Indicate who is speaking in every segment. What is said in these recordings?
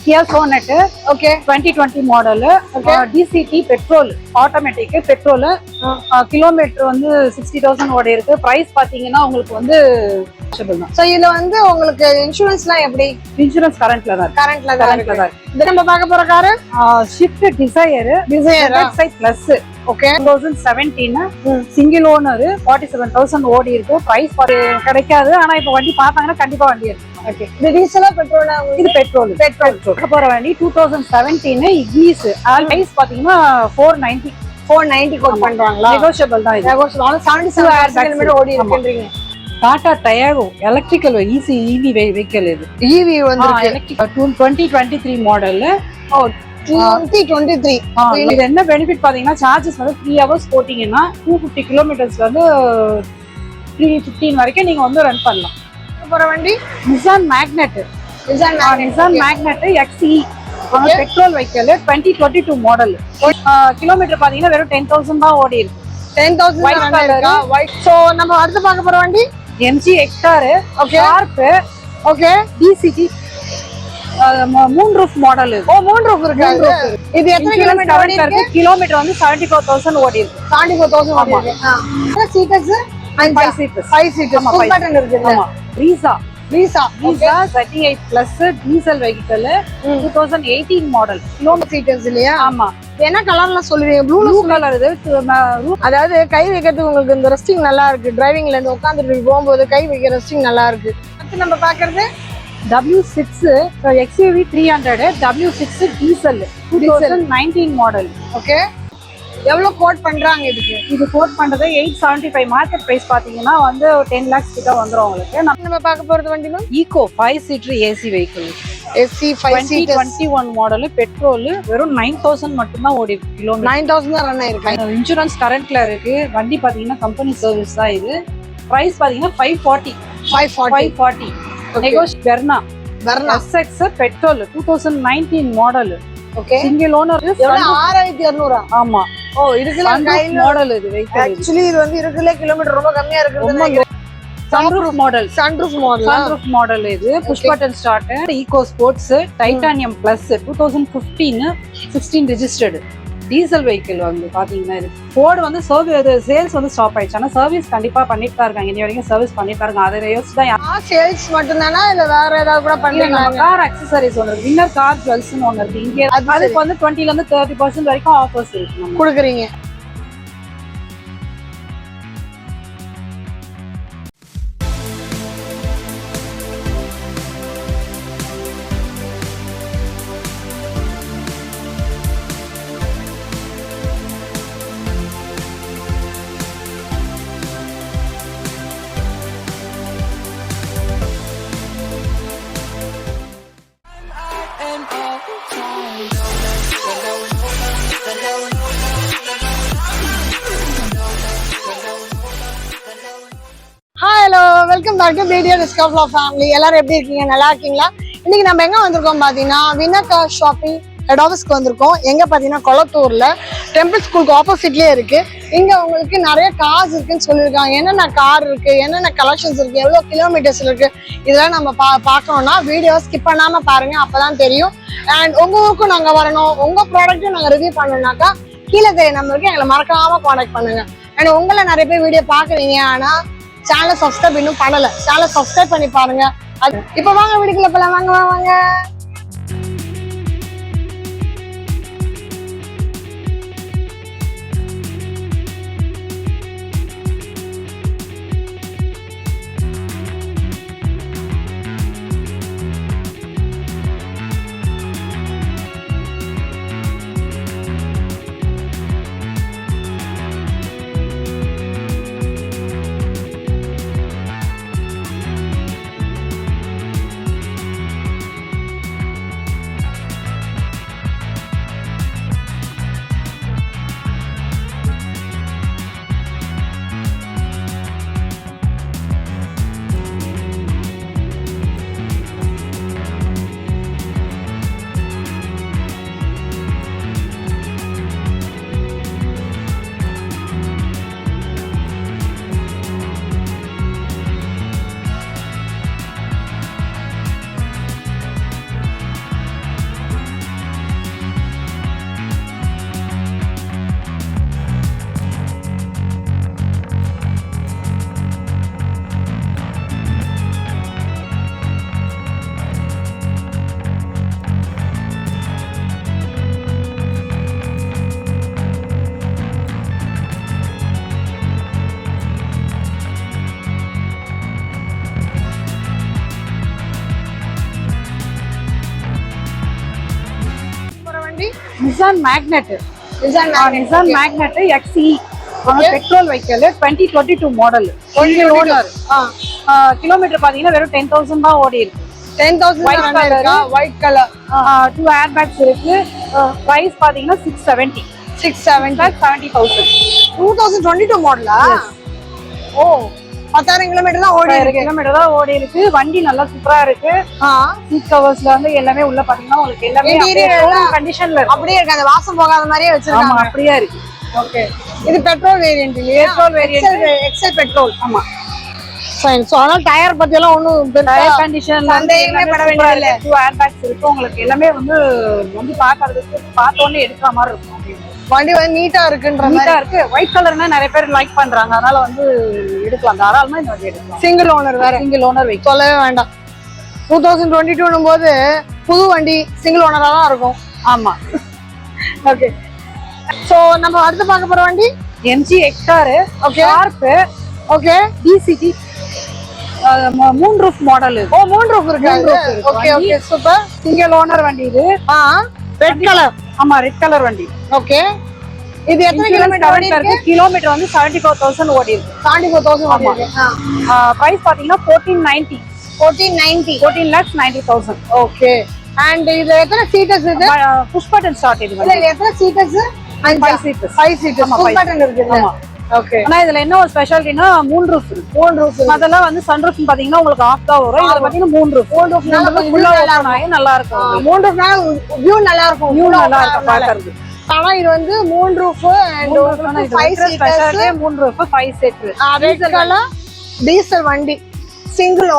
Speaker 1: Kia Sonet.
Speaker 2: Okay
Speaker 1: 2020 model. DCT petrol automatic petrol. Kilometre வந்து 60,000 ஓடி இருக்கு. பிரைஸ் பாத்தீங்கன்னா உங்களுக்கு வந்து
Speaker 2: சோ இதுல வந்து உங்களுக்கு இன்சூரன்ஸ்லாம் எப்படி?
Speaker 1: இன்சூரன்ஸ் கரண்ட்ல தான் இருக்கு.
Speaker 2: இது நம்ம பார்க்க போற car
Speaker 1: shift desire plus.
Speaker 2: Okay
Speaker 1: 2017 single owner 47,000 ஓடி இருக்கு. பிரைஸ் கிடைக்காது, ஆனா இப்ப வண்டி பார்த்தாங்கன்னா கண்டிப்பா வண்டி இருக்கு.
Speaker 2: ஓகே இது டீசலா பெட்ரோலா?
Speaker 1: இது பெட்ரோல் போற வண்டி 2017 இக்னிஸ். பிரைஸ் பாத்தீங்கன்னா 490
Speaker 2: கோட் பண்றாங்களா?
Speaker 1: நெகோஷியபிள் தான். இது
Speaker 2: நெகோஷியபிள் 77 கிலோமீட்டர் ஓடி இருக்குன்றீங்க.
Speaker 1: Tata Tiago electrical EV vehicle. இது
Speaker 2: ஈவி வந்து
Speaker 1: 2023 மாடல்.
Speaker 2: ஓ 2023.
Speaker 1: இது என்ன பெனிஃபிட் பாத்தீங்கன்னா சார்ஜஸ் வந்து 3 ஹவர்ஸ் போட்டீங்கன்னா 250 கிலோமீட்டர்ஸ்ல வந்து 315 வரைக்கும் நீங்க வந்து ரன் பண்ணலாம்.
Speaker 2: போற வண்டி
Speaker 1: Nissan magnet. Nissan magnet XE petrol vehicle 2022 model. Kilometre பாத்தீங்கன்னா வெறும் 10,000 தான் ஓடி இருக்கு.
Speaker 2: 10,000 ரன் இருக்கா? ஒயிட். சோ நம்ம அடுத்து பார்க்க போற வண்டி
Speaker 1: MG XR.
Speaker 2: Okay
Speaker 1: sharp.
Speaker 2: Okay
Speaker 1: DCT moon roof model.
Speaker 2: Moon roof இருக்கு. இது எத்தனை கிலோமீட்டர் ஓடி இருக்கு?
Speaker 1: கிலோமீட்டர் வந்து 74,000 ஓடி இருக்கு.
Speaker 2: 74,000 ஓடி இருக்கு. சீட்டர்ஸ் 5 சீட்டர்ஸ் ஃபுல் பட்டன் இருக்கு.
Speaker 1: ஆமா ரீசா
Speaker 2: ரீசா
Speaker 1: Z8 plus diesel vehicle 2018 model.
Speaker 2: Kilometre seaters இல்லையா?
Speaker 1: ஆமா.
Speaker 2: என்ன கலர்ல சொல்லுவீங்க? Blue
Speaker 1: colour. இது
Speaker 2: அதாவது கை வைக்கிறதுக்கு உங்களுக்கு இந்த ரெஸ்டிங் நல்லா இருக்கு. டிரைவிங்ல இருந்து உட்கார்ந்துட்டு போகும்போது கை வைக்கிற ரெஸ்டிங் நல்லா இருக்கு. அடுத்து நம்ம பாக்குறது
Speaker 1: W6 XUV 300 W6 diesel 2019 model.
Speaker 2: Okay எவ்வளவு கோட் பண்றாங்க இதுக்கு?
Speaker 1: இது கோட் பண்றது 875. மார்க்கெட் பிரைஸ் பாத்தீங்கன்னா வந்து 10 lakhs கிட்ட வந்துரும் உங்களுக்கு.
Speaker 2: நம்ம பார்க்க போறது வண்டிமா
Speaker 1: Eeco 5 seater AC vehicle.
Speaker 2: AC 5 seater
Speaker 1: 2021 model. Petrol வெறும் 9,000 மட்டும் தான் ஓடி இருக்கு. கிலோமீட்டர்
Speaker 2: 9,000 தான் ரன் ஆயிருக்கு.
Speaker 1: இன்சூரன்ஸ் கரண்ட்ல இருக்கு. வண்டி பாத்தீங்கன்னா கம்பெனி சர்வீஸ் தான் இது. பிரைஸ் பாத்தீங்கன்னா 540. Negotiable. Verna SX petrol 2019 model.
Speaker 2: Okay
Speaker 1: single owner.
Speaker 2: 6200.
Speaker 1: ஆமா.
Speaker 2: ஓ இதுக்குலாம் கைல
Speaker 1: மாடல் இது வெஹிக்கிள்.
Speaker 2: एक्चुअली இது வந்து இருக்குல கிலோமீட்டர் ரொம்ப கம்மியா இருக்குதுன்னு.
Speaker 1: சன்ரூஃப் மாடல் இது. Push button start. Eco sports titanium plus 2015 16 registered diesel vehicle வந்து பாத்தீங்கன்னா இது ஃபோர்டு வந்து சேல்ஸ் வந்து ஸ்டாப் ஆயிடுச்சு. ஆனா சர்வீஸ் கண்டிப்பா பண்ணிட்டு தான் இருக்காங்க. இனி வரைக்கும் சர்வீஸ் பண்ணிட்டு தான் இருக்காங்க. அதை யோசிச்சு தான்
Speaker 2: சேல்ஸ் மட்டும் தானா இல்ல வேற ஏதாவது கூட பண்றீங்களா?
Speaker 1: கார் அக்சசரிஸ் ஒன்று இருக்கு. வின்னர் கார் ஜுவல்ஸ்னு ஒன்று இருக்கு. இங்கே அதுக்கு வந்து 20ல இருந்து 30% வரைக்கும் ஆஃபர்ஸ் இருக்கு
Speaker 2: கொடுக்குறீங்க. Welcome back to PTR discover family. எல்லாரும் எப்படி இருக்கீங்க? நல்லா இருக்கீங்களா? இன்னைக்கு நம்ம எங்க வந்திருக்கோம் பாத்தீங்கன்னா வின்னர் கார் ஷாப்பிங் ஹெட் ஆஃபீஸ்க்கு வந்திருக்கோம். எங்க பாத்தீங்கன்னா கொளத்தூர்ல டெம்பிள் ஸ்கூலுக்கு ஆப்போசிட்லயே இருக்கு. இங்க உங்களுக்கு நிறைய கார்ஸ் இருக்குன்னு சொல்லியிருக்காங்க. என்னென்ன கார் இருக்கு, என்னென்ன கலெக்ஷன்ஸ் இருக்கு, எவ்வளவு கிலோமீட்டர்ஸ் இருக்கு, இதெல்லாம் நம்ம பார்க்கணும்னா வீடியோ ஸ்கிப் பண்ணாம பாருங்க, அப்பதான் தெரியும். அண்ட் உங்க ஊருக்கும் நாங்க வரணும், உங்க ப்ராடக்ட்டும் நாங்க ரிவ்யூ பண்ணணும்னாக்கா கீழே தெரிய நம்பருக்கு எங்களை மறக்காம கான்டாக்ட் பண்ணுங்க. அண்ட் உங்களை நிறைய பேர் வீடியோ பாக்குறீங்க, ஆனா சேனலை சப்ஸ்கிரைப் இன்னும் பண்ணல. சேனலை சப்ஸ்கிரைப் பண்ணி பாருங்க. இப்ப வாங்க வீடுக்குள்ள போலாம். வாங்க.
Speaker 1: Nissan magnet
Speaker 2: Nissan
Speaker 1: Nissan magnet XE petrol vehicle 2022 model single owner kilometre பாத்தீங்கன்னா வெறும் 10,000 தான் ஓடி இருக்கு
Speaker 2: 10,000 இருக்கா ஒயிட் கலர்
Speaker 1: 2 ஏர் பேக்ஸ் இருக்கு பிரைஸ் பாத்தீங்கன்னா 670 70,000
Speaker 2: 2022 மாடலா ஓ 10,000 கிலோமீட்டர் தான் ஓடி இருக்கு
Speaker 1: கிலோமீட்டர் தான் ஓடி இருக்கு வண்டி நல்லா சூப்பரா இருக்கு சீட் கவர்ஸ்ல வந்து எல்லாமே உள்ள பாத்தீங்கன்னா உங்களுக்கு எல்லாமே கண்டிஷன்ல இருக்கு
Speaker 2: அப்படியே இருக்கு அந்த வாசம் போகாத மாதிரியே வச்சிருக்காங்க
Speaker 1: அப்படியே இருக்கு
Speaker 2: ஓகே இது பெட்ரோல் வேரியன்ட் இல்லையா
Speaker 1: பெட்ரோல் வேரியன்ட்
Speaker 2: எக்ஸல் பெட்ரோல்
Speaker 1: ஆமா
Speaker 2: ஃபைன் சோ அதனால டயர் பத்தி எல்லாம் ஒண்ணும்
Speaker 1: டயர் கண்டிஷன்
Speaker 2: சந்தேகமே பட வேண்டியதில்லை
Speaker 1: 2 ஏர் பேக்ஸ் இருக்கு உங்களுக்கு எல்லாமே வந்து பாக்குறதுக்கு பார்த்தோன்னே எடுக்கிற மாதிரி இருக்கும்
Speaker 2: வண்டி வந்து நீட்டா இருக்குன்ற மாதிரி
Speaker 1: இருக்கு ஒயிட் கலர்னா நிறைய பேர் லைக் பண்றாங்க அதனால வந்து எடுக்கலாம் தாராளமா இந்த வண்டி எடுக்கலாம்
Speaker 2: சிங்கிள் ஓனர் வேற
Speaker 1: சிங்கிள் ஓனர் வெஹிக்கிள்
Speaker 2: சொல்லவே வேண்டாம் 2022 போது புது வண்டி சிங்கிள் ஓனரா தான் இருக்கும்
Speaker 1: ஆமா
Speaker 2: ஓகே சோ நம்ம அடுத்து பார்க்க போற வண்டி
Speaker 1: MG XR sharp
Speaker 2: okay
Speaker 1: DCT moon roof model
Speaker 2: oh moon roof இருக்கு okay okay super
Speaker 1: single owner வண்டி இது
Speaker 2: ரெட் கலர்
Speaker 1: ஆமா ரெட் கலர் வண்டி
Speaker 2: ஓகே இது எத்தனை கிலோமீட்டர் ஓடி இருக்கு
Speaker 1: கிலோமீட்டர் வந்து 74,000 ஓடி இருக்கு
Speaker 2: 74,000 ஓடி இருக்கு
Speaker 1: பிரைஸ் பாத்தீங்கன்னா 14,90,000
Speaker 2: ஓகே அண்ட் இது எத்தனை சீட்டர்ஸ் இது
Speaker 1: புஷ் பட்டன் ஸ்டார்ட் இது
Speaker 2: இல்ல இது எத்தனை seaters
Speaker 1: 5 seaters
Speaker 2: 5 seaters push button இருக்கு
Speaker 1: ஆமா
Speaker 2: ஓகே
Speaker 1: ஆனா இதுல என்ன ஒரு ஸ்பெஷாலிட்டினா மூன் ரூஃப் அதெல்லாம் வந்து சன் ரூஃப் பாத்தீங்கன்னா உங்களுக்கு ஆஃப் தான் வரும் இதுல பாத்தீங்கன்னா மூன் ரூஃப் ஃபுல்லா ஓபன் ஆகி நல்லா இருக்கும்
Speaker 2: மூன் ரூஃப்னா வியூ நல்லா இருக்கும்
Speaker 1: வியூ நல்லா இருக்கும் பாக்குறது
Speaker 2: ஆனா இது வந்து moon roof and 5 seaters
Speaker 1: moon roof 5 seat
Speaker 2: red colour diesel வண்டி சிங்கிள்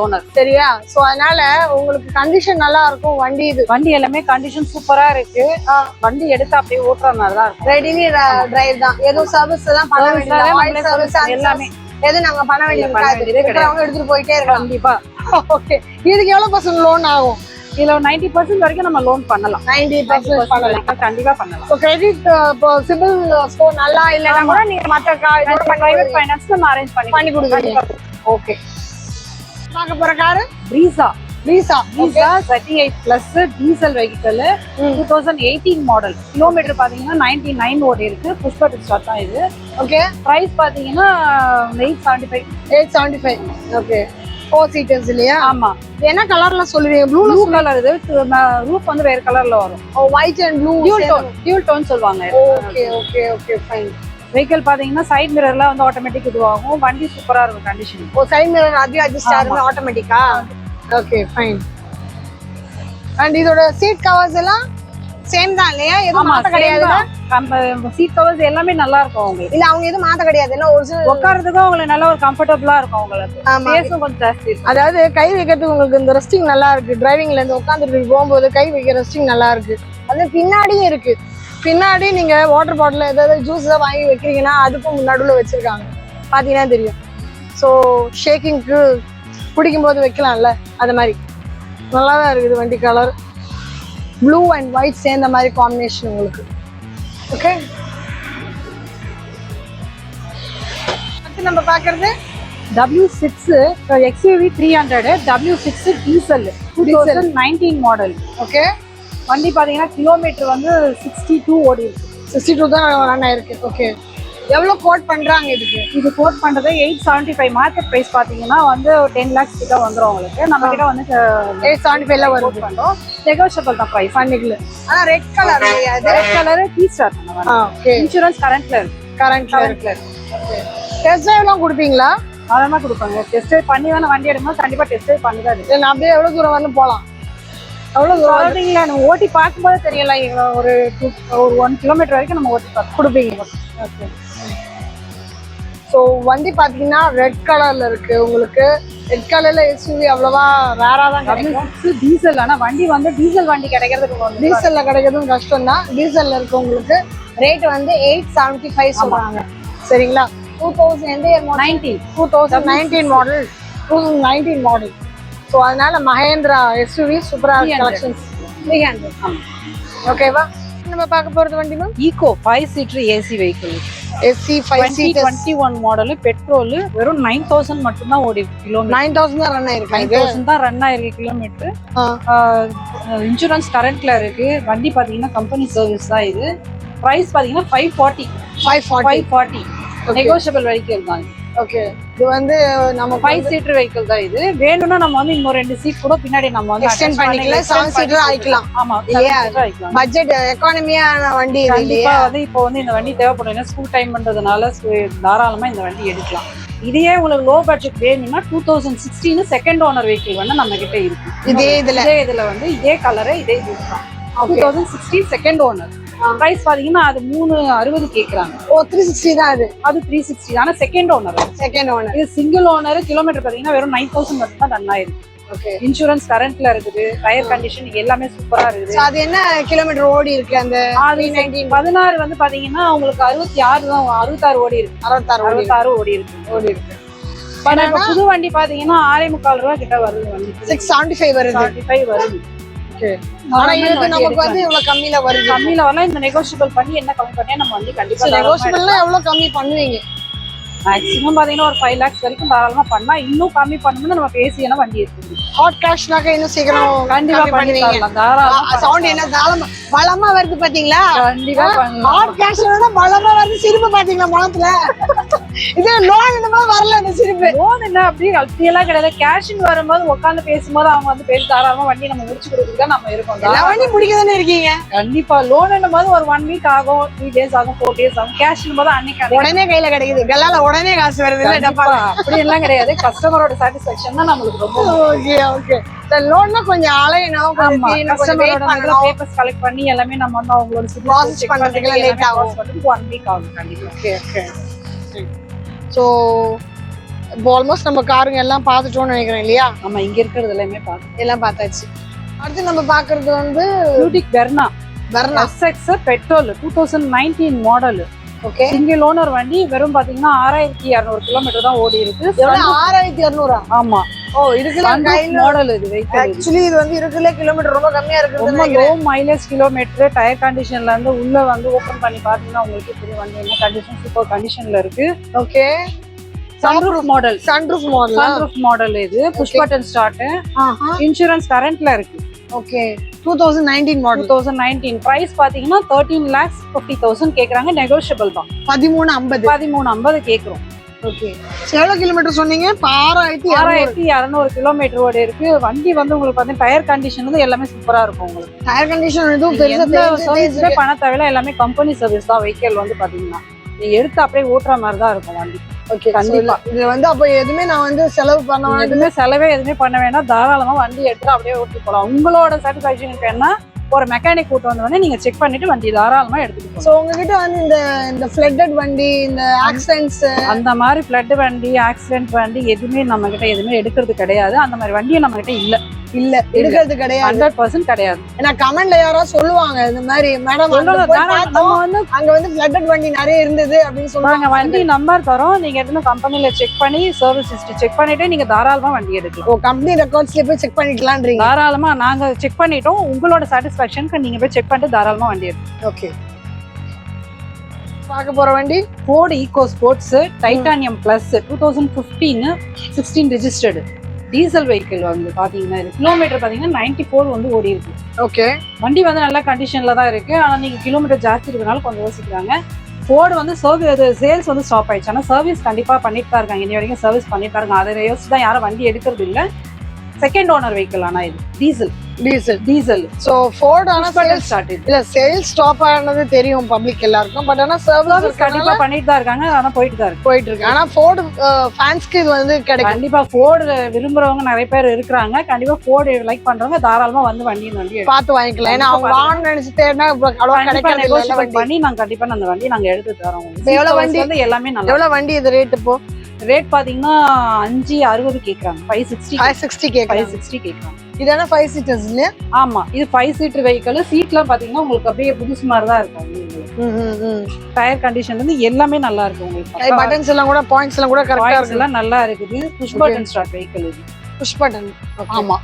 Speaker 2: ஓனர் சரியா சோ அதனால உங்களுக்கு கண்டிஷன் நல்லா இருக்கும் வண்டி இது
Speaker 1: வண்டி எல்லாமே கண்டிஷன் சூப்பரா இருக்கு வண்டி எடுத்து அப்படியே ஓட்டுற மாதிரி தான் இருக்கும்
Speaker 2: ரெடிலி டிரைவ் தான் எதுவும் சர்வீஸ் எல்லாம் பண்ண வேண்டியது ஆயில் சர்வீஸ் எல்லாமே எது நாங்க பண்ண வேண்டியது கிடையாது எடுத்துட்டு போயிட்டே இருக்கலாம்
Speaker 1: கண்டிப்பா
Speaker 2: ஓகே இதுக்கு எவ்வளவு % லோன் ஆகும்
Speaker 1: இதுல 90% வரைக்கும் நம்ம லோன் பண்ணலாம்
Speaker 2: 90% பண்ணலாம்
Speaker 1: கண்டிப்பா பண்ணலாம்
Speaker 2: சோ கிரெடிட் சிபில் ஸ்கோர் நல்லா இல்லனா கூட நீங்க மத்த
Speaker 1: பிரைவேட் ஃபைனான்ஸ் நம்ம அரேஞ்ச்
Speaker 2: பண்ணி கொடுங்க ஓகே பார்க்க போற car
Speaker 1: Brezza
Speaker 2: Brezza
Speaker 1: 38 plus diesel vehicle 2018 model kilometre பாத்தீங்கன்னா 99 ஓடி இருக்கு புஷ் பட்டன் ஸ்டார்ட் தான் இது
Speaker 2: ஓகே
Speaker 1: பிரைஸ் பாத்தீங்கன்னா 875
Speaker 2: ஓகே 4 சீட்டர்ஸ் இல்லையா
Speaker 1: ஆமா
Speaker 2: என்ன கலர்ல சொல்லுவீங்க ப்ளூ
Speaker 1: கலர் இது ரூஃப் வந்து வேற கலர்ல வரும்
Speaker 2: white and blue
Speaker 1: dual tone சொல்வாங்க
Speaker 2: okay okay okay fine
Speaker 1: vehicle பாத்தீங்கன்னா சைடு மிரர்ல வந்து ஆட்டோமேட்டிக் இதுவாகும் வண்டி சூப்பரா இருக்கும் கண்டிஷன்
Speaker 2: ஓ சைடு மிரர் அது அட்ஜஸ்ட் ஆகுது ஆட்டோமேட்டிக்கா ஓகே ஃபைன் அண்ட் இதோட சீட் கவர்ஸ் எல்லாம் சேம் தான் இல்லையா எதுவும் மாத்த கிடையாது
Speaker 1: சீட் கவர்ஸ் எல்லாமே நல்லா இருக்கும் உங்களுக்கு
Speaker 2: இல்ல அவங்க எதுவும் மாத்த கிடையாது என்ன ஒரிஜினல்
Speaker 1: உட்கார்றதுக்கும் உங்களுக்கு நல்ல ஒரு கம்ஃபர்டபுளா இருக்கும் உங்களுக்கு ஸ்பேஸும் கொஞ்சம் ஜாஸ்தி இருக்கும்
Speaker 2: அதாவது கை வைக்கிறதுக்கு உங்களுக்கு இந்த ரெஸ்டிங் நல்லா இருக்கு டிரைவிங்ல இருந்து உட்கார்ந்துட்டு போகும்போது கை வைக்கிற ரெஸ்டிங் நல்லா இருக்கு அது பின்னாடியும் இருக்கு பின்னாடி நீங்க வாட்டர் பாட்டில் ஏதாவது ஜூஸ் ஏதாவது வாங்கி வைக்கிறீங்கன்னா அதுக்கும் நடுவில் வச்சிருக்காங்க பார்த்தீங்கன்னா தெரியும் ஸோ ஷேக்கிங்க்கு குடிக்கும் போது வைக்கலாம்ல அது மாதிரி நல்லா தான் இருக்குது வண்டி கலர் ப்ளூ அண்ட் ஒயிட் சேர்ந்த மாதிரி காம்பினேஷன் உங்களுக்கு ஓகே அடுத்து நம்ம பார்க்கறது
Speaker 1: W6 XUV 300 W6 diesel 2019 model
Speaker 2: okay
Speaker 1: வண்டி பாத்தீங்கன்னா கிலோமீட்டர் வந்து 62 ஓடி இருக்கு
Speaker 2: 62 தான் ரன் ஆயிருக்கு ஓகே எவ்வளவு கோட் பண்றாங்க இது
Speaker 1: கோட் பண்றது 875 மார்க்கெட் பிரைஸ் பாத்தீங்கன்னா வந்து 10 lakhs கிட்ட வந்துரும் உங்களுக்கு நம்ம கிட்ட வந்து
Speaker 2: 875 ல வருது
Speaker 1: பண்றோம் நெகோஷியபிள் தான் பிரைஸ்
Speaker 2: பண்ணிக்கல ஆனா red colour
Speaker 1: red colour tea star
Speaker 2: okay
Speaker 1: insurance கரண்ட்ல இருக்கு
Speaker 2: ஓகே டெஸ்ட் டிரைவ்லாம் கொடுப்பீங்களா
Speaker 1: அதெல்லாம் கொடுப்பாங்க டெஸ்ட் டிரைவ் பண்ணி தானே வண்டி எடுக்கணும் கண்டிப்பா டெஸ்ட் டிரைவ் பண்ணி தான்
Speaker 2: நான் அப்படியே எவ்வளவு தூரம் வரணும் போலாம்
Speaker 1: அவ்வளவு சொல்றீங்களா நம்ம ஓட்டி பார்க்கும்போது தெரியல ஒரு 1 கிலோமீட்டர் வரைக்கும் நம்ம ஓட்டி பார்த்து
Speaker 2: கொடுப்பீங்க ஓகே ஸோ வண்டி பார்த்தீங்கன்னா ரெட் கலர்ல இருக்கு உங்களுக்கு ரெட் கலர்ல எஸ்யூவி அவ்வளவா ரேரா தான் கிடைக்கும்
Speaker 1: டீசல் ஆனா வண்டி வந்து டீசல் வண்டி கிடைக்கிறதுக்கு
Speaker 2: டீசல்ல கிடைக்கிறதும் கஷ்டம் தான் டீசல்ல இருக்கு உங்களுக்கு ரேட் வந்து 875 சொல்றாங்க சரிங்களா 2019 மாடல் 2019 மாடல் ஸோ அதனால மஹேந்திரா எஸ்யூவி சூப்பரா கலெக்ஷன்ஸ் 300 ஓகேவா நம்ம பார்க்க போறது வண்டி ma'am
Speaker 1: eco 5 seater AC vehicle
Speaker 2: SC 5 seat
Speaker 1: 2021 model petrol வெறும் 9000 மட்டும் தான் ஓடி இருக்கு கிலோமீட்டர்.
Speaker 2: 9000 தான் ரன் ஆயிருக்கு.
Speaker 1: 9000 தான் ரன் ஆயிருக்கு கிலோமீட்டர். இன்சூரன்ஸ் கரண்ட்ல இருக்கு. வண்டி பாத்தீங்கன்னா கம்பெனி சர்வீஸ் தான் இது. பிரைஸ் பாத்தீங்கன்னா 540 நெகோஷியபிள் வெஹிக்கிள் தான்.
Speaker 2: ஓகே, இது வந்து நம்ம
Speaker 1: 5 சீட்டர் வெஹிக்கிள் தான் இது. வேணும்னா நம்ம வந்து இன்னொரு 2 சீட் கூட பின்னாடி நம்ம வந்து
Speaker 2: எக்ஸ்டெண்ட் பண்ணிக்கலாம். 7 சீட்டர் ஆயிக்கலாம்.
Speaker 1: ஆமா,
Speaker 2: பட்ஜெட் எக்கானமியான வண்டி இது.
Speaker 1: கண்டிப்பா வந்து இப்போ வந்து இந்த வண்டி தேவைப்படும். ஸ்கூல் டைம் பண்றதுனால தாராளமா இந்த வண்டி எடுக்கலாம். இதே உங்களுக்கு லோ பட்ஜெட் வேணும்னா 2016 செகண்ட் ஓனர் வெஹிக்கிள் வந்து நம்ம கிட்ட இருக்கு. இதே இதுல வந்து இதே கலரு இதே இதுதான். 2016 செகண்ட் ஓனர். பிரைஸ் பாத்தீங்கன்னா அது 360 கேக்குறாங்க.
Speaker 2: 360 தான்
Speaker 1: அது 360. ஆனா செகண்ட் ஓனர். இது சிங்கிள் ஓனர். கிலோமீட்டர் பாத்தீங்கன்னா வெறும் 9000 மட்டும் தான் ரன் ஆயிருக்கு.
Speaker 2: ஓகே,
Speaker 1: இன்சூரன்ஸ் கரண்ட்ல இருக்குது. டயர் கண்டிஷன் எல்லாமே சூப்பரா இருக்குது.
Speaker 2: அது என்ன கிலோமீட்டர் ஓடி இருக்கு? அந்த
Speaker 1: 16 வந்து பாத்தீங்கன்னா உங்களுக்கு 66 ஓடி இருக்கு. 66 ஓடி இருக்கு. புது வண்டி பாத்தீங்கன்னா 6.25 ரூபா கிட்ட வருது. வண்டி
Speaker 2: 675 வருது. ஆனா இது நமக்கு வந்து இவ்வளவு கம்மியில
Speaker 1: வரலாம். இந்த நெகோஷியபிள் பண்ணி என்ன கம்மி பண்ணியா நம்ம வந்து கண்டிப்பா
Speaker 2: நெகோஷியபிள்னா எவ்வளவு கம்மி பண்ணுவீங்க?
Speaker 1: மேக்ஸிமம் பாத்தீங்கன்னா ஒரு 5 lakhs வரைக்கும் தாராளமா பண்ணா. இன்னும் கம்மி பண்ணணும்னு நம்ம பேசி என்ன வண்டி இருக்கு.
Speaker 2: ஹாட் கேஷ்னாக்க இன்னும் சீக்கிரம்
Speaker 1: கண்டிப்பா பண்ணுவீங்க. தாராளமா
Speaker 2: சவுண்ட் என்ன தாராளமா பலமா வருது பாத்தீங்களா?
Speaker 1: கண்டிப்பா பண்ணலாம்.
Speaker 2: ஹாட் கேஷ்னா பலமா வருது. சிரிப்பு பாத்தீங்களா முகத்துல? இது லோன் என்னமா வரல. இந்த சிரிப்பு
Speaker 1: லோன் என்ன அப்படியெல்லாம் கிடையாது. கேஷிங் வரும்போது உட்காந்து பேசும்போது அவங்க வந்து பேசி தாராளமா வண்டி நம்ம முடிச்சு கொடுத்துட்டு தான் நம்ம இருக்கோம்.
Speaker 2: வண்டி முடிக்கதானே இருக்கீங்க.
Speaker 1: கண்டிப்பா லோன் என்னும்போது ஒரு 1 week ஆகும், 3 days ஆகும், 4 days ஆகும். கேஷிங் போது அன்னைக்கு
Speaker 2: உடனே கையில கிடைக்குது. கல்லால உடனே காசு வருது.
Speaker 1: அப்படி எல்லாம் கிடையாது. கஸ்டமரோட சாட்டிஸ்பாக்சன் தான் நம்மளுக்கு ரொம்ப.
Speaker 2: ஓகே. லோன்னா கொஞ்சம் அலையணும்.
Speaker 1: கஸ்டமரோட பேப்பர்ஸ் கலெக்ட் பண்ணி எல்லாமே நம்ம வந்து அவங்களோட
Speaker 2: ப்ராசஸ் பண்றதுக்கு லேட் ஆகும்.
Speaker 1: 1 week ஆகும் கண்டிப்பா.
Speaker 2: ஓகே. சோ இப்போ ஆல்மோஸ்ட் நம்ம காருங்க எல்லாம் பார்த்துட்டோம்னு நினைக்கிறேன் இல்லையா?
Speaker 1: ஆமா, இங்க இருக்கிறது எல்லாமே
Speaker 2: எல்லாம் பார்த்தாச்சு. அடுத்து நம்ம பாக்குறது வந்து
Speaker 1: பியூட்டிக் Verna SX petrol 2019 model.
Speaker 2: Okay,
Speaker 1: single owner வண்டி. வெறும் பாத்தீங்கன்னா 6200 கிலோமீட்டர் தான் ஓடி இருக்கு.
Speaker 2: 6200.
Speaker 1: ஆமா.
Speaker 2: இதுக்குள்ள
Speaker 1: மாடல் இது வெஹிக்கிள்.
Speaker 2: एक्चुअली இது வந்து இருக்குல கிலோமீட்டர் ரொம்ப கம்மியா இருக்கு.
Speaker 1: ரொம்ப லோ மைலேஜ் கிலோமீட்டர். டயர் கண்டிஷன்ல இருந்து உள்ள வந்து ஓபன் பண்ணி பாத்தீங்கன்னா உங்களுக்கு புரிய வண்டி என்ன கண்டிஷன் சூப்பர் கண்டிஷன்ல இருக்கு.
Speaker 2: ஓகே,
Speaker 1: சன்ரூஃப் மாடல் இது. Push button start. இன்சூரன்ஸ் கரண்ட்ல இருக்கு.
Speaker 2: Okay, 2019 model.
Speaker 1: 2019 பிரைஸ் பாத்தீங்கன்னா 13,50,000 கேக்குறாங்க. நெகோஷியபிள் தான். 1350 கேக்குறோம்.
Speaker 2: ஓகே, எவ்வளவு கிலோமீட்டர் சொன்னீங்க?
Speaker 1: 6200 கிலோமீட்டர் ஓடி இருக்கு. வண்டி வந்து உங்களுக்கு வந்து டயர் கண்டிஷன் வந்து எல்லாமே சூப்பரா இருக்கும். உங்களுக்கு
Speaker 2: டயர் கண்டிஷன் எதுவும் பெருசா
Speaker 1: சர்வீஸ்ல பண்ண தேவையில்ல. எல்லாமே கம்பெனி சர்வீஸ் தான். வெஹிக்கிள் வந்து பாத்தீங்கன்னா நீங்க எடுத்து அப்படியே ஓட்டுற மாதிரி தான் இருக்கும் வண்டி.
Speaker 2: ஓகே, கண்டிப்பா. இது வந்து அப்ப எதுவுமே நான் வந்து செலவு பண்ண
Speaker 1: வேண்டாம். எதுவுமே பண்ண வேண்டாம். தாராளமா வண்டி எடுத்து அப்படியே ஓட்டி போலாம். உங்களோட சாட்டிஸ்ஃபேக்ஷனுக்கு என்ன ஒரு மெக்கானிக் கூட்டு வந்து நீங்க செக் பண்ணிட்டு வண்டி தாராளமா எடுத்துக்கலாம்.
Speaker 2: சோ உங்ககிட்ட வந்து இந்த ஃப்ளட்டட் வண்டி, இந்த ஆக்சிடென்ட்ஸ்
Speaker 1: அந்த மாதிரி ஃப்ளட் வண்டி, ஆக்சிடென்ட் வண்டி எதுவுமே நம்ம கிட்ட எதுவுமே எடுக்கிறது கிடையாது. அந்த மாதிரி வண்டியும் நம்ம கிட்ட இல்ல
Speaker 2: எடுக்கிறது கிடையாது.
Speaker 1: 100% கிடையாது.
Speaker 2: ஏன்னா கமெண்ட்ல யாராவது சொல்லுவாங்க இந்த மாதிரி, மேடம் அங்க வந்து ஃப்ளட்டட் வண்டி நிறைய இருந்தது அப்படின்னு சொல்றாங்க.
Speaker 1: வண்டி நம்பர் தரோம். நீங்க எடுத்து கம்பெனில செக் பண்ணி சர்வீஸ் ஹிஸ்டரி செக் பண்ணிட்டு நீங்க தாராளமா வண்டி எடுக்கலாம்.
Speaker 2: ஓ, கம்பெனி ரெக்கார்ட்ஸ்ல போய் செக் பண்ணிக்கலாம்ன்றீங்க?
Speaker 1: தாராளமா நாங்க செக் பண்ணிட்டோம். உங்களோட சாட்டிஸ்ஃபேக்ஷனுக்கு நீங்க போய் செக் பண்ணிட்டு தாராளமா வண்டி எடுக்கலாம்.
Speaker 2: ஓகே, பார்க்க போற வண்டி
Speaker 1: Ford EcoSports titanium plus 2015 16 registered diesel vehicle வந்து பாத்தீங்கன்னா இது கிலோமீட்டர் பாத்தீங்கன்னா 94 வந்து ஓடி இருக்கு.
Speaker 2: ஓகே,
Speaker 1: வண்டி வந்து நல்ல கண்டிஷன்ல தான் இருக்கு. ஆனா நீங்க கிலோமீட்டர் ஜாஸ்தி இருக்கனால கொஞ்சம் யோசிக்கிறாங்க. Ford வந்து சேல்ஸ் வந்து ஸ்டாப் ஆயிடுச்சு. ஆனா சர்வீஸ் கண்டிப்பா பண்ணிட்டு தான் இருக்காங்க. இனி வரைக்கும் சர்வீஸ் பண்ணிட்டு தான் இருக்காங்க. அதை யோசிச்சு தான் யாரும் வண்டி எடுக்கிறது இல்லை. Second owner vehicle. ஆனா இது டீசல்.
Speaker 2: சோ Ford ஆனா
Speaker 1: சேல்ஸ் ஸ்டார்ட்
Speaker 2: இல்ல, சேல்ஸ் ஸ்டாப் ஆனது தெரியும் பப்ளிக் எல்லாருக்கும். பட் ஆனா சர்வீஸ்
Speaker 1: கண்டிப்பா பண்ணிட்டு தான் இருக்காங்க. ஆனா போயிட்டு இருக்கு.
Speaker 2: ஆனா Ford ஃபேன்ஸ்க்கு இது வந்து கிடைக்கும்.
Speaker 1: கண்டிப்பா Ford விரும்புறவங்க நிறைய பேர் இருக்காங்க. கண்டிப்பா Ford லைக் பண்றவங்க தாராளமா வந்து வண்டி
Speaker 2: பார்த்து வாங்கிக்கலாம். ஏன்னா அவங்க வாங்கணும்னு நினைச்சு தேடினா அவ்வளவு கிடைக்காது.
Speaker 1: பண்ணி நாங்க கண்டிப்பா அந்த வண்டி நாங்க எடுத்து தரோம்.
Speaker 2: எவ்வளவு வண்டி
Speaker 1: வந்து எல்லாமே நல்லா.
Speaker 2: எவ்வளவு வண்டி இது ரேட்? இப்போ
Speaker 1: ரேட் பாத்தீங்கன்னா 560 கேக்குறாங்க. 560 கேக்குறாங்க.
Speaker 2: இதான 5 சீட்டர்ஸ் இல்லையா?
Speaker 1: ஆமா, இது 5 சீட்டர் வெஹிக்கிள். சீட்லாம் பாத்தீங்கன்னா உங்களுக்கு அப்படியே புதுசு மாதிரி தான் இருக்கும். டயர் கண்டிஷன் வந்து எல்லாமே நல்லா இருக்கும். உங்களுக்கு
Speaker 2: பட்டன்ஸ் எல்லாம் கூட, பாயிண்ட்ஸ் எல்லாம் கூட கரெக்ட்டா இருக்கு.
Speaker 1: எல்லாம் நல்லா இருக்குது. புஷ் பட்டன் ஸ்டார்ட் வெஹிக்கிள் இது.
Speaker 2: Push button.
Speaker 1: ஆமா.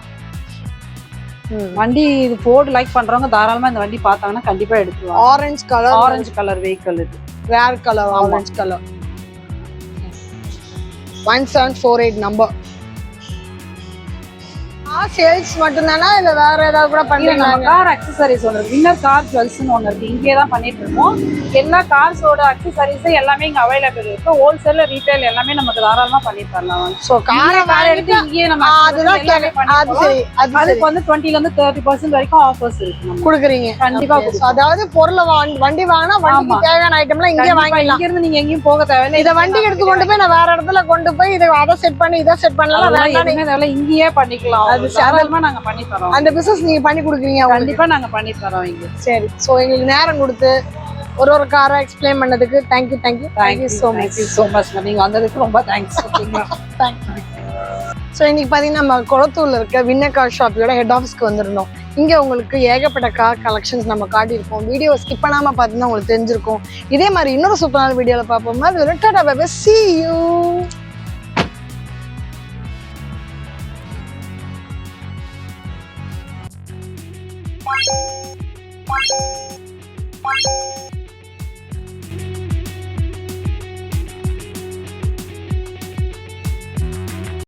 Speaker 1: வண்டி இது Ford லைக் பண்றவங்க தாராளமா இந்த வண்டி பார்த்தாங்கன்னா கண்டிப்பா எடுத்துக்கலாம்.
Speaker 2: ஆரஞ்சு கலர்
Speaker 1: வெஹிக்கிள் இது.
Speaker 2: Rare colour orange colour 1748 number sales மட்டும் தானா இல்ல வேற ஏதாவது கூட
Speaker 1: இல்ல
Speaker 2: பண்றீங்களா
Speaker 1: நம்ம கார் அக்சசரிஸ் ஒன்று வின்னர் கார் ஜுவல்ஸ்னு ஒன்று இருக்கு இங்கே தான் பண்ணிட்டு இருக்கோம் எல்லா கார்ஸோட அக்சசரிஸ் எல்லாமே இங்க அவைலபிள் இருக்கு ஹோல்சேல் ரீட்டைல் எல்லாமே நமக்கு தாராளமா பண்ணி தரலாம்
Speaker 2: சோ கார்
Speaker 1: எடுத்து இங்கேயே நம்ம
Speaker 2: அதுதான் அது சரி
Speaker 1: அதுக்கு வந்து 20 ல இருந்து 30% வரைக்கும் ஆஃபர்ஸ் இருக்கு நம்ம
Speaker 2: குடுக்குறீங்க
Speaker 1: கண்டிப்பா
Speaker 2: So, அதாவது பொருளை வண்டி வாங்கினா வண்டிக்கு தேவையான ஐட்டம்லாம் இங்கே வாங்கிடலாம்
Speaker 1: இங்க இருந்து நீங்க எங்கேயும் போக தேவையில்லை
Speaker 2: இத வண்டி எடுத்து கொண்டு போய் நான் வேற இடத்துல கொண்டு போய் இதை அதை செட் பண்ணி இதை செட் பண்ணலாம்
Speaker 1: அதெல்லாம் எதுவுமே தேவையில்ல இங்கேயே பண்ணிக்கலாம்
Speaker 2: அது
Speaker 1: சாதாரணமா நாங்க பண்ணி தரோம்
Speaker 2: அந்த பிசினஸ் நீங்க பண்ணி கொடுக்குறீங்க அவங்களுக்கு.
Speaker 1: கண்டிப்பா நாங்க பண்ணி தரோம் இங்க
Speaker 2: சரி சோ எங்களுக்கு நேரம் கொடுத்து ஒரு காரை எக்ஸ்பிளைன் பண்ணதுக்கு thank you so much
Speaker 1: so much நீங்க வந்ததுக்கு ரொம்ப தேங்க்ஸ் ஓகேங்களா
Speaker 2: ஸோ இன்னைக்கு பார்த்தீங்கன்னா நம்ம குளத்தூர்ல இருக்க வின்னர் கார் ஷாப்பியோட ஹெட் ஆஃபீஸ்க்கு வந்திருந்தோம் இங்கே உங்களுக்கு ஏகப்பட்ட கார் கலெக்ஷன்ஸ் நம்ம காட்டியிருக்கோம் வீடியோ ஸ்கிப் பண்ணாமல் பார்த்தீங்கன்னா உங்களுக்கு தெரிஞ்சிருக்கும் இதே மாதிரி இன்னொரு சூப்பரான வீடியோவில் பார்ப்போம் அது tata bye bye see you